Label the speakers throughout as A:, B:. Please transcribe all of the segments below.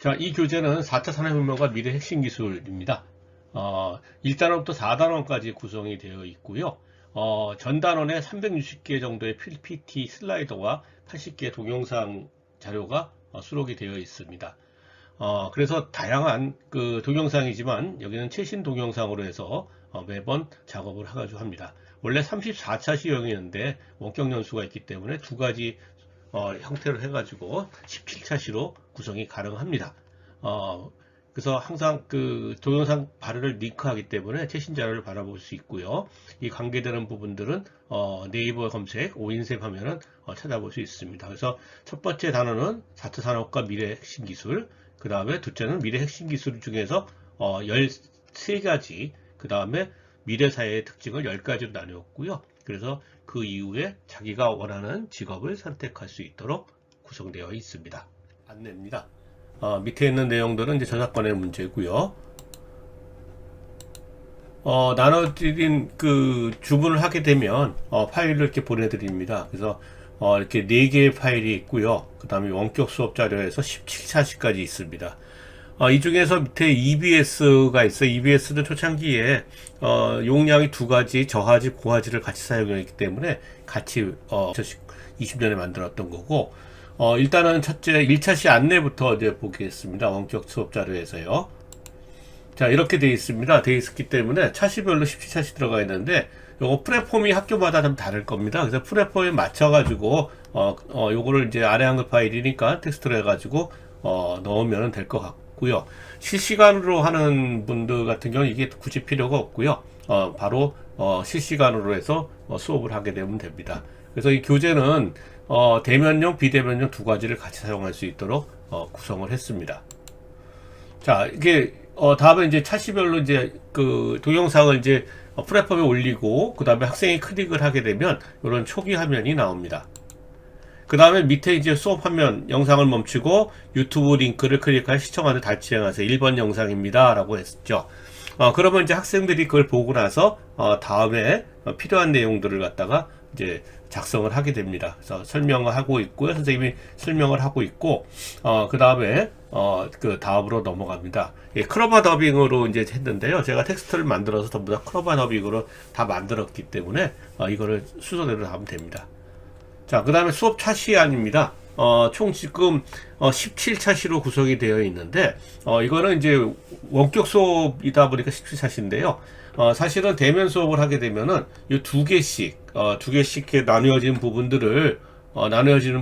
A: 자, 이 교재는 4차 산업혁명과 미래 핵심 기술입니다. 1단원부터 4단원까지 구성이 되어 있고요. 전 단원에 360개 정도의 PPT 슬라이드와 80개 동영상 자료가 수록이 되어 있습니다. 그래서 다양한 그 동영상이지만 여기는 최신 동영상으로 해서 매번 작업을 해가지고 합니다. 원래 34차 시형이었는데 원격 연수가 있기 때문에 두 가지 형태로 해가지고 17차시로 구성이 가능합니다. 그래서 항상 그 동영상 발언을 링크하기 때문에 최신 자료를 바라볼 수 있고요. 이 관계되는 부분들은 네이버 검색, 오인셉 하면은 찾아볼 수 있습니다. 그래서 첫 번째 단어는 4차 산업과 미래 핵심 기술, 그 다음에 둘째는 미래 핵심 기술 중에서 13가지, 그 다음에 미래 사회의 특징을 10가지로 나누었고요. 그래서 그 이후에 자기가 원하는 직업을 선택할 수 있도록 구성되어 있습니다. 안내입니다. 밑에 있는 내용들은 이제 저작권의 문제고요. 나눠드린 그 주문을 하게 되면 파일을 이렇게 보내드립니다. 그래서 이렇게 4개의 파일이 있고요. 그 다음에 원격 수업 자료에서 17차시까지 있습니다. 이 중에서 밑에 EBS가 있어요. EBS는 초창기에 용량이 2가지, 저하지, 고하지를 같이 사용했기 때문에 같이 20년에 만들었던 거고, 일단은 첫째 1차시 안내부터 이제 보겠습니다. 원격 수업 자료에서요. 자, 이렇게 되어 있습니다. 되어 있었기 때문에 차시별로 17차시 들어가 있는데, 요거 플랫폼이 학교마다 좀 다를 겁니다. 그래서 플랫폼에 맞춰가지고, 요거를 이제 아래 한글 파일이니까 텍스트로 해가지고, 넣으면 될 것 같고요. 실시간으로 하는 분들 같은 경우는 이게 굳이 필요가 없고요. 바로, 실시간으로 해서 수업을 하게 되면 됩니다. 그래서 이 교재는, 대면용, 비대면용 두 가지를 같이 사용할 수 있도록, 구성을 했습니다. 자, 이게, 다음에 이제 차시별로 이제 그 동영상을 이제 플랫폼에 올리고, 그 다음에 학생이 클릭을 하게 되면, 이런 초기 화면이 나옵니다. 그 다음에 밑에 이제 수업 화면 영상을 멈추고 유튜브 링크를 클릭하여 시청하는 달치행하세요. 1번 영상입니다. 라고 했죠. 그러면 이제 학생들이 그걸 보고 나서, 다음에 필요한 내용들을 갖다가 이제 작성을 하게 됩니다. 그래서 설명을 하고 있고요. 선생님이 설명을 하고 있고, 그 다음에, 그 다음으로 넘어갑니다. 예, 크로마 더빙으로 이제 했는데요. 제가 텍스트를 만들어서 전부 다 크로마 더빙으로 다 만들었기 때문에, 이거를 순서대로 하면 됩니다. 자, 그 다음에 수업 차시안입니다. 총 지금 17차시로 구성이 되어 있는데, 이거는 이제 원격 수업이다 보니까 17차시인데요. 사실은 대면 수업을 하게 되면은 이 두 개씩 이렇게 나누어지는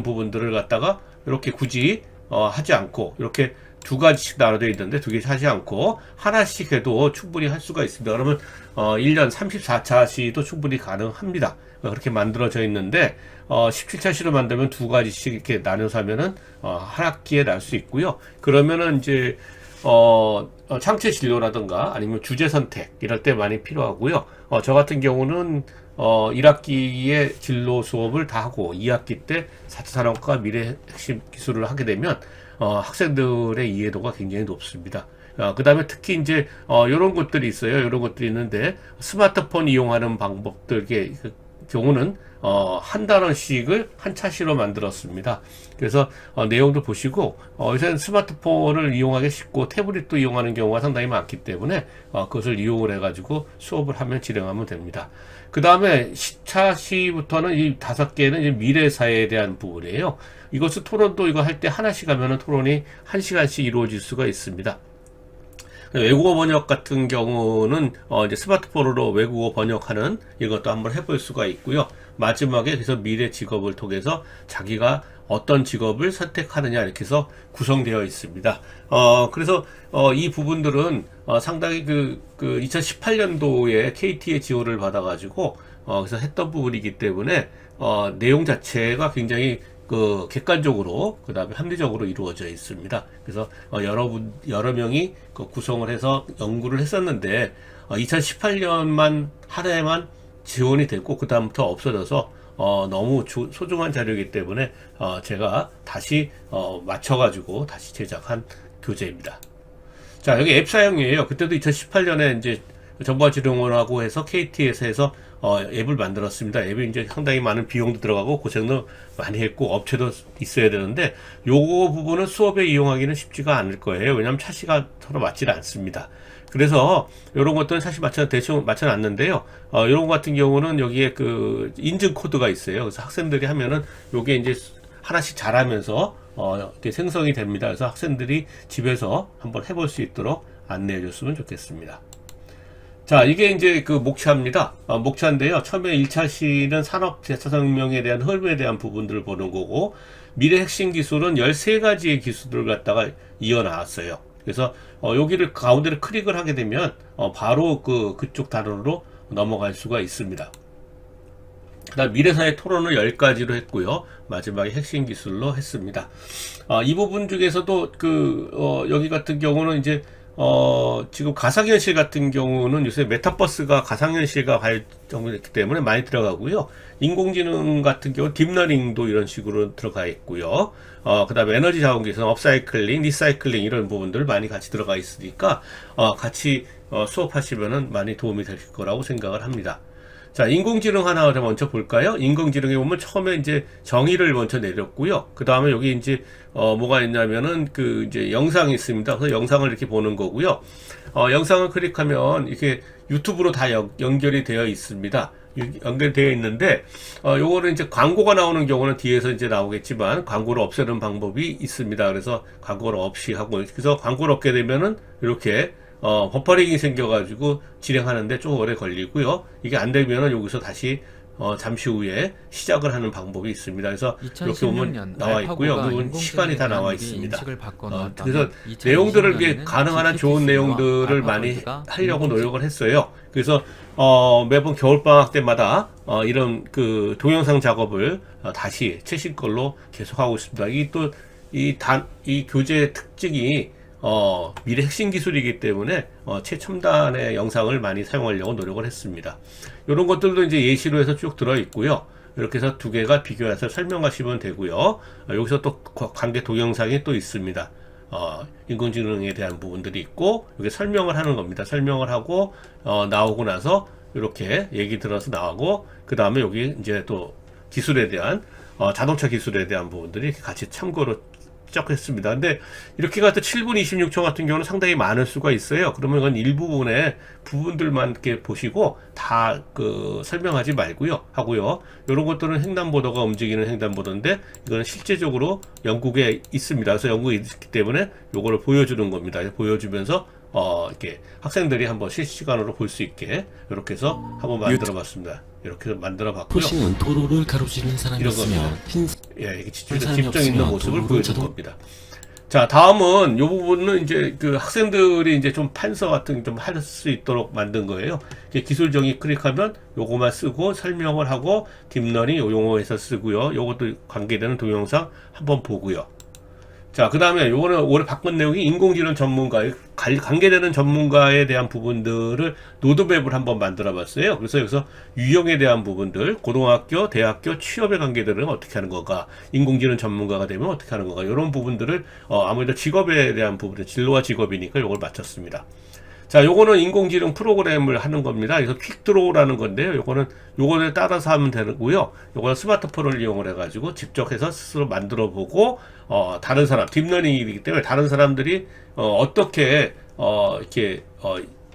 A: 부분들을 갖다가 이렇게 굳이 하지 않고 이렇게 두 가지씩 나눠져 있는데 두 개씩 하지 않고 하나씩 해도 충분히 할 수가 있습니다. 그러면 1년 34차시도 충분히 가능합니다. 그렇게 만들어져 있는데 17차시로 만들면 두 가지씩 이렇게 나눠서 하면은 한 학기에 날 수 있고요. 그러면은 이제 창체 진로라든가 아니면 주제 선택 이럴 때 많이 필요하고요. 저 같은 경우는 1학기에 진로 수업을 다 하고 2학기 때 4차 산업과 미래 핵심 기술을 하게 되면 학생들의 이해도가 굉장히 높습니다. 그 다음에 특히 이제 요런 것들이 있어요. 요런 것들이 있는데 스마트폰 이용하는 방법들 경우는 한 단원씩을 한 차시로 만들었습니다. 그래서 내용도 보시고 요새는 스마트폰을 이용하기 쉽고 태블릿도 이용하는 경우가 상당히 많기 때문에 그것을 이용을 해가지고 수업을 하면 진행하면 됩니다. 그 다음에 차시부터는 이 5개는 이제 미래사회에 대한 부분이에요. 이것을 토론도 이거 할 때 하나씩 하면은 토론이 1시간씩 이루어질 수가 있습니다. 외국어 번역 같은 경우는 이제 스마트폰으로 외국어 번역하는 이것도 한번 해볼 수가 있고요. 마지막에 그래서 미래 직업을 통해서 자기가 어떤 직업을 선택하느냐 이렇게 해서 구성되어 있습니다. 그래서 이 부분들은 상당히 그 2018년도에 KT의 지원을 받아가지고 그래서 했던 부분이기 때문에 내용 자체가 굉장히 그 객관적으로 그 다음에 합리적으로 이루어져 있습니다. 그래서 여러 명이 그 구성을 해서 연구를 했었는데 2018년만 한 해만 지원이 됐고 그 다음부터 없어져서 너무 소중한 자료이기 때문에 제가 다시 맞춰가지고 다시 제작한 교재입니다. 자, 여기 앱 사용이에요. 그때도 2018년에 이제 정보지능원하고 해서 KT에서 해서 앱을 만들었습니다. 앱이 이제 상당히 많은 비용도 들어가고 고생도 많이 했고 업체도 있어야 되는데 요거 부분은 수업에 이용하기는 쉽지가 않을 거예요. 왜냐하면 차시가 서로 맞지 않습니다. 그래서 이런 것들은 사실 대충 맞춰놨는데요. 이런 것 같은 경우는 여기에 그 인증 코드가 있어요. 그래서 학생들이 하면은 요게 이제 하나씩 잘하면서 이렇게 생성이 됩니다. 그래서 학생들이 집에서 한번 해볼 수 있도록 안내해 줬으면 좋겠습니다. 자, 이게 이제 그 목차입니다. 목차인데요. 처음에 1차 시는 산업 4.0에 대한 흐름에 대한 부분들을 보는 거고, 미래 핵심 기술은 13가지의 기술들을 갖다가 이어 나왔어요. 그래서 여기를 가운데를 클릭을 하게 되면 바로 그쪽 단어로 넘어갈 수가 있습니다. 그다음 미래사회 토론을 10가지로 했고요. 마지막에 핵심 기술로 했습니다. 이 부분 중에서도 여기 같은 경우는 이제 지금 가상현실 같은 경우는 요새 메타버스가 가상현실과 발전됐기 때문에 많이 들어가고요. 인공지능 같은 경우 딥러닝도 이런 식으로 들어가 있고요. 그 다음에 에너지 자원 개선, 업사이클링, 리사이클링 이런 부분들 많이 같이 들어가 있으니까 같이 수업하시면은 많이 도움이 될 거라고 생각을 합니다. 자, 인공지능 하나 먼저 볼까요? 인공지능에 보면 처음에 이제 정의를 먼저 내렸고요. 그 다음에 여기 이제, 뭐가 있냐면은 이제 영상이 있습니다. 그래서 영상을 이렇게 보는 거고요. 영상을 클릭하면 이렇게 유튜브로 다 연결이 되어 있습니다. 연결되어 있는데, 요거는 이제 광고가 나오는 경우는 뒤에서 이제 나오겠지만, 광고를 없애는 방법이 있습니다. 그래서 광고를 없이 하고, 그래서 광고를 없게 되면은 이렇게 버퍼링이 생겨가지고 진행하는데 좀 오래 걸리고요. 이게 안 되면은 여기서 다시 잠시 후에 시작을 하는 방법이 있습니다. 그래서 이렇게 보면 나와 있고요. 그리고 시간이 다 나와 있습니다. 그래서 내용들을 이게 가능한 한 좋은 내용들을 많이 하려고 노력을 했어요. 그래서 매번 겨울방학 때마다 이런 동영상 작업을 다시 최신 걸로 계속하고 있습니다. 이 교재의 특징이 미래 핵심 기술이기 때문에 최첨단의 영상을 많이 사용하려고 노력을 했습니다. 이런 것들도 이제 예시로 해서 쭉 들어 있고요. 이렇게 해서 두 개가 비교해서 설명하시면 되고요. 여기서 또 관계 동영상이 또 있습니다. 인공지능에 대한 부분들이 있고 여기 설명을 하는 겁니다. 설명을 하고 나오고 나서 이렇게 얘기 들어서 나오고 그 다음에 여기 이제 또 기술에 대한 자동차 기술에 대한 부분들이 같이 참고로 했습니다. 근데 이렇게 가도 7분 26초 같은 경우는 상당히 많을 수가 있어요. 그러면 이건 일부분의 부분들만 이렇게 보시고 다 설명하지 말고요. 하고요. 이런 것들은 횡단보도가 움직이는 횡단보도인데 이거는 실제적으로 영국에 있습니다. 그래서 영국에 있기 때문에 요거를 보여주는 겁니다. 보여주면서 이렇게 학생들이 한번 실시간으로 볼 수 있게 이렇게 해서 한번 만들어 봤습니다. 이렇게 해서 만들어 봤고요.
B: 포싱은 도로를 가로지르는 사람이 있으면
A: 이렇게 집중 있는 모습을 보여준 겁니다. 자, 다음은 이 부분은 이제 학생들이 이제 좀 판서 같은 좀 할 수 있도록 만든 거예요. 기술 정의 클릭하면 요거만 쓰고 설명을 하고 딥러닝 요 용어에서 쓰고요. 요것도 관계되는 동영상 한번 보고요. 자, 그 다음에 요거는 올해 바꾼 내용이 인공지능 전문가의 관계되는 전문가에 대한 부분들을 로드맵을 한번 만들어 봤어요. 그래서 여기서 유형에 대한 부분들, 고등학교, 대학교, 취업에 관계되는 어떻게 하는 건가, 인공지능 전문가가 되면 어떻게 하는 건가, 이런 부분들을 아무래도 직업에 대한 부분들, 진로와 직업이니까 요걸 맞췄습니다. 자, 요거는 인공지능 프로그램을 하는 겁니다. 그래서 퀵드로우라는 건데요. 요거를 따라서 하면 되고요. 요거는 스마트폰을 이용을 해가지고 직접 해서 스스로 만들어 보고, 다른 사람, 딥러닝이기 때문에 다른 사람들이, 어떻게, 이렇게,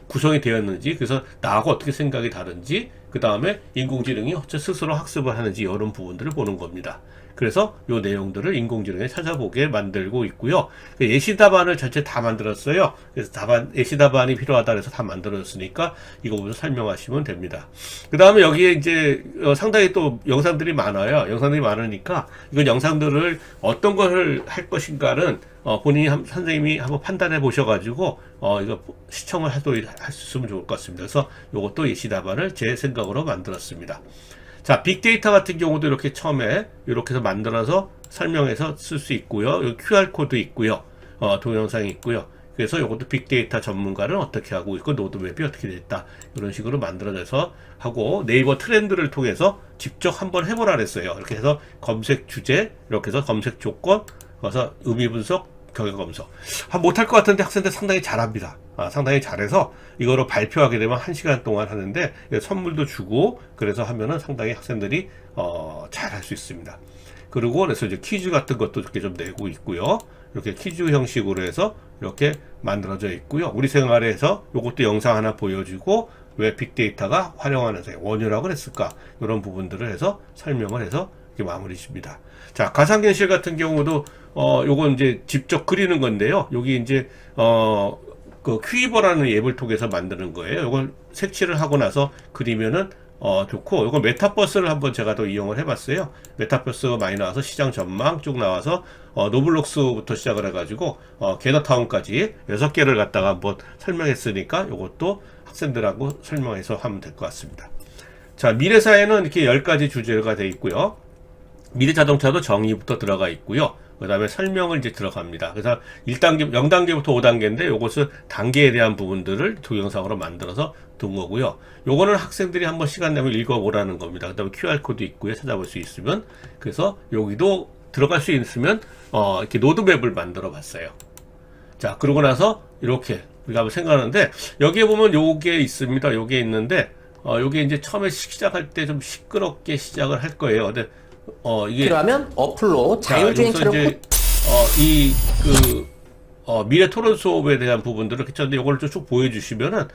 A: 구성이 되었는지, 그래서 나하고 어떻게 생각이 다른지, 그 다음에 인공지능이 스스로 학습을 하는지, 이런 부분들을 보는 겁니다. 그래서 요 내용들을 인공지능에 찾아보게 만들고 있고요. 예시 답안을 전체 다 만들었어요. 그래서 예시 답안이 필요하다 해서 다 만들었으니까 이거 보면서 설명하시면 됩니다. 그 다음에 여기에 이제 상당히 또 영상들이 많아요. 영상들이 많으니까 이건 영상들을 어떤 걸 할 것인가는 본인이 선생님이 한번 판단해 보셔가지고 이거 시청을 할 수 있으면 좋을 것 같습니다. 그래서 이것도 예시 답안을 제 생각으로 만들었습니다. 자, 빅데이터 같은 경우도 이렇게 처음에 이렇게 해서 만들어서 설명해서 쓸 수 있고요. 여기 QR코드 있고요. 동영상이 있고요. 그래서 이것도 빅데이터 전문가는 어떻게 하고 있고 로드맵이 어떻게 됐다. 이런 식으로 만들어져서 하고 네이버 트렌드를 통해서 직접 한번 해보라 그랬어요. 이렇게 해서 검색 주제, 이렇게 해서 검색 조건, 그래서 의미 분석, 경영검사. 못할 것 같은데 학생들 상당히 잘합니다. 상당히 잘해서 이거로 발표하게 되면 1시간 동안 하는데 선물도 주고 그래서 하면은 상당히 학생들이 잘 할 수 있습니다. 그리고 그래서 이제 퀴즈 같은 것도 이렇게 좀 내고 있고요. 이렇게 퀴즈 형식으로 해서 이렇게 만들어져 있고요. 우리 생활에서 이것도 영상 하나 보여주고 왜 빅데이터가 활용하는 원유라고 그랬을까? 이런 부분들을 해서 설명을 해서 이렇게 마무리 줍니다. 자, 가상현실 같은 경우도 요건 이제 직접 그리는 건데요. 여기 이제 그 큐이버라는 앱을 통해서 만드는 거예요. 요걸 색칠을 하고 나서 그리면은 좋고, 요거 메타버스를 한번 제가 또 이용을 해봤어요. 메타버스가 많이 나와서 시장 전망 쭉 나와서 노블록스부터 시작을 해가지고 게더타운까지 6개를 갖다가 한번 설명했으니까 요것도 학생들하고 설명해서 하면 될 것 같습니다. 자, 미래사회는 이렇게 10가지 주제가 되어 있고요. 미래자동차도 정의부터 들어가 있고요. 그 다음에 설명을 이제 들어갑니다. 그래서 1단계, 0단계부터 5단계인데 요것은 단계에 대한 부분들을 동영상으로 만들어서 둔 거고요. 요거는 학생들이 한번 시간 내면 읽어보라는 겁니다. 그 다음에 QR코드 있고요. 찾아볼 수 있으면. 그래서 여기도 들어갈 수 있으면 이렇게 로드맵을 만들어 봤어요. 자, 그러고 나서 이렇게 우리가 한번 생각하는데 여기에 보면 요게 있습니다. 요게 있는데 요게 이제 처음에 시작할 때 좀 시끄럽게 시작을 할 거예요. 근데 이게
C: 필요하면 어플로 자율주행처럼
A: 미래 토론 수업에 대한 부분들을 그쳤는데 이걸 쭉 보여주시면은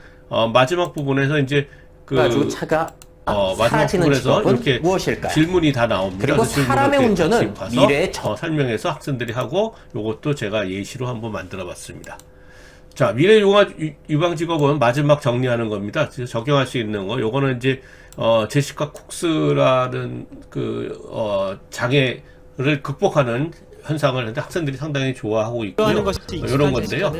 A: 마지막 부분에서 이제
C: 가지고 차가
A: 마지막
C: 사라지는
A: 부분에서
C: 직업은
A: 이렇게
C: 무엇일까요?
A: 질문이 다 나옵니다.
C: 그리고
A: 그래서 질문을
C: 사람의
A: 이렇게
C: 운전은
A: 가서
C: 미래의
A: 설명해서 학생들이 하고 요것도 제가 예시로 한번 만들어 봤습니다. 자, 미래 유방 직업은 마지막 정리하는 겁니다. 적용할 수 있는 거. 요거는 이제 제시카 콕스라는 장애를 극복하는 현상을 하는데 학생들이 상당히 좋아하고 있고요. 이런 건데요.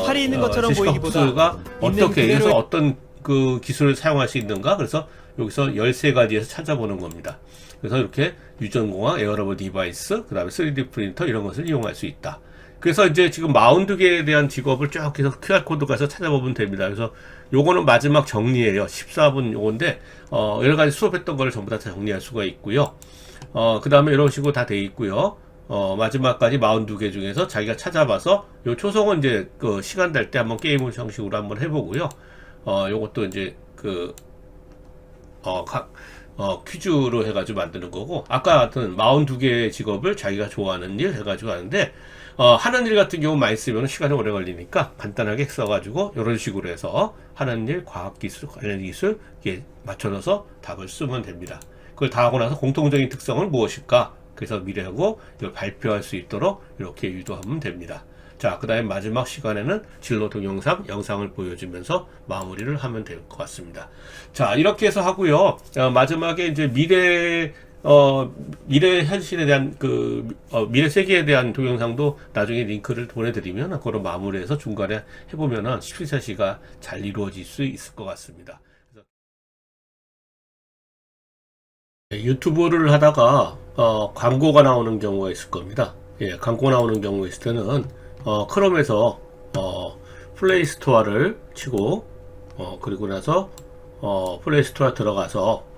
D: 팔이 있는 것처럼
A: 제시카
D: 보이기보다
A: 콕스가 어떻게
D: 그대로
A: 해서 어떤 그 기술을 사용할 수 있는가? 그래서 여기서 13가지에서 찾아보는 겁니다. 그래서 이렇게 유전공학, 에어러블 디바이스, 그 다음에 3D 프린터 이런 것을 이용할 수 있다. 그래서 이제 지금 42개에 대한 직업을 쭉 해서 QR코드 가서 찾아보면 됩니다. 그래서 요거는 마지막 정리예요. 14분 요건데, 여러 가지 수업했던 거를 전부 다 정리할 수가 있고요. 그 다음에 이런 식으로 다 돼 있고요. 마지막까지 42개 중에서 자기가 찾아봐서 요 초성은 이제 시간 될 때 한번 게임 형식으로 한번 해보고요. 요것도 이제 퀴즈로 해가지고 만드는 거고, 아까 같은 42개의 직업을 자기가 좋아하는 일 해가지고 하는데, 하는 일 같은 경우 많이 쓰면 시간이 오래 걸리니까 간단하게 써가지고 이런 식으로 해서 하는 일, 과학기술, 관련 기술 이게 맞춰서 답을 쓰면 됩니다. 그걸 다 하고 나서 공통적인 특성은 무엇일까? 그래서 미래하고 이걸 발표할 수 있도록 이렇게 유도하면 됩니다. 자, 그 다음에 마지막 시간에는 진로 동영상, 영상을 보여주면서 마무리를 하면 될 것 같습니다. 자, 이렇게 해서 하고요. 마지막에 이제 미래 현실에 대한 미래 세계에 대한 동영상도 나중에 링크를 보내드리면 그거로 마무리해서 중간에 해보면은 14시가 잘 이루어질 수 있을 것 같습니다. 그래서 유튜브를 하다가 광고가 나오는 경우가 있을 겁니다. 예, 광고 나오는 경우가 있을 때는 크롬에서 플레이스토어를 치고 그리고 나서 플레이스토어 들어가서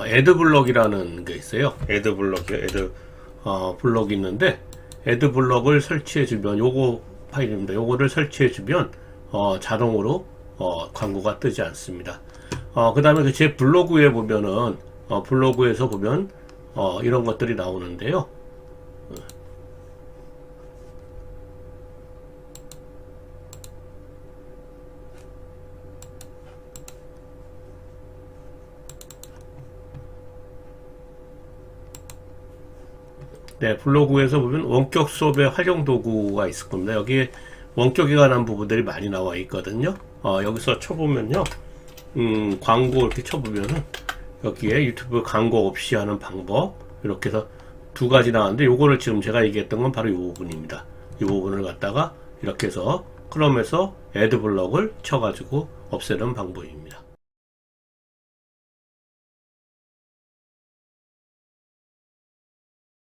A: 애드블럭이라는 게 있어요. 애드블럭이 블럭이 있는데 애드블럭을 설치해주면 요거 파일입니다. 요거를 설치해주면 자동으로 광고가 뜨지 않습니다. 그 다음에 제 블로그에 보면은 블로그에서 보면 이런 것들이 나오는데요. 네, 블로그에서 보면 원격 수업의 활용 도구가 있을 겁니다. 여기에 원격에 관한 부분들이 많이 나와 있거든요. 여기서 쳐보면요. 광고 이렇게 쳐보면은 여기에 유튜브 광고 없이 하는 방법 이렇게 해서 2가지 나왔는데 요거를 지금 제가 얘기했던 건 바로 이 부분입니다. 이 부분을 갖다가 이렇게 해서 크롬에서 애드블럭을 쳐가지고 없애는 방법입니다.